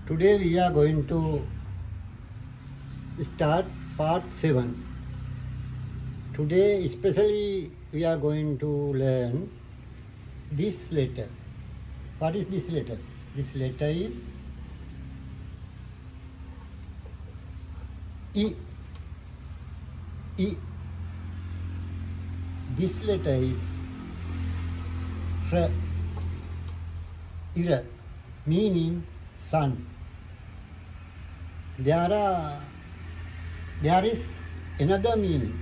Today we are going to start part 7. Today especially we are going to learn this letter. What is this letter? This letter is I. I. This letter is R. Ira, meaning sun. There is another meaning.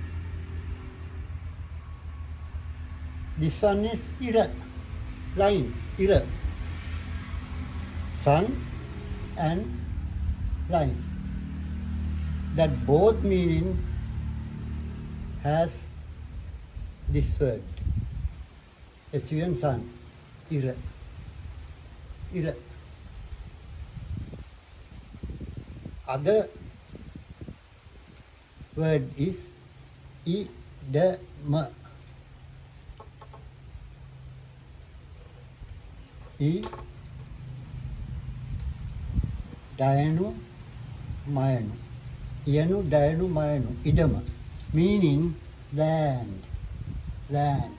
This one is Ira, line, Ira. Sun and line. That both meaning has this word. S-U-N, sun, Ira. Ira. Other word is idama. Dayanu mayanu. Yanu dayanu mayanu. Idama. Meaning land. Land.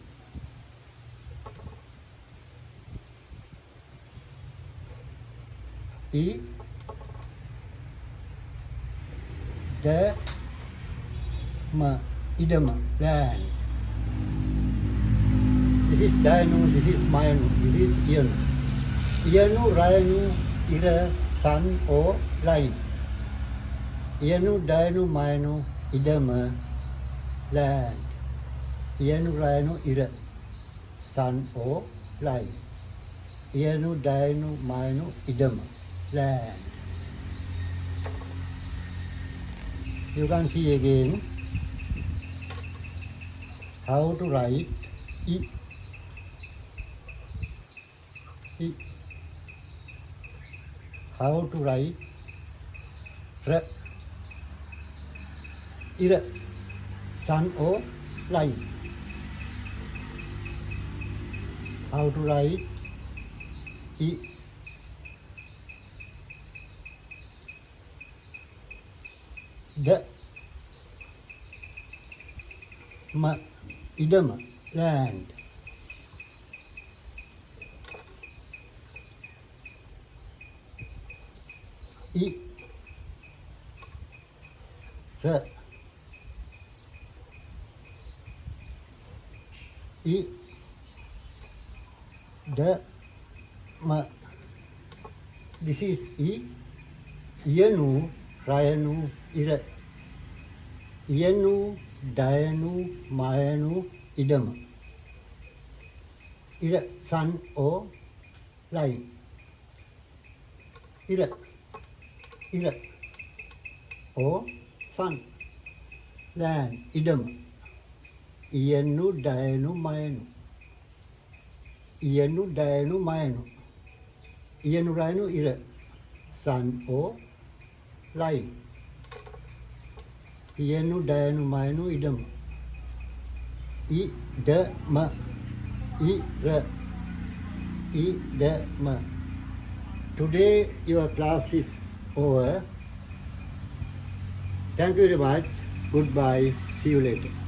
Idama, land. This is Dayanu, this is Mayanu, this is Iyanu. Iyanu, Rayanu, Ira, sun or line. Iyanu, Dayanu, Mayanu, Idama, land. Iyanu, Rayanu, Ira, sun or line. Iyanu, Dayanu, Mayanu, Idama, land. You can see again how to write I. I. How to write R. Ira, sun or line. How to write I. Idama, land. I. R. I. This is I. Iyanu, Rayanu, Ira. Iyanu, Dayanu, Mayanu, Idama. Ira, sun or line. Ira. Ira or sun. Land, Idama. Iyanu, Dayanu, Mayanu. Iyanu, Dayanu, Mayanu. Iyanu, Rayanu, Ira. Sun or line. Iyanu, Dayanu, Mayanu, Idama. Idama. Ira. Idama. Today your class is over. Thank you very much. Goodbye. See you later.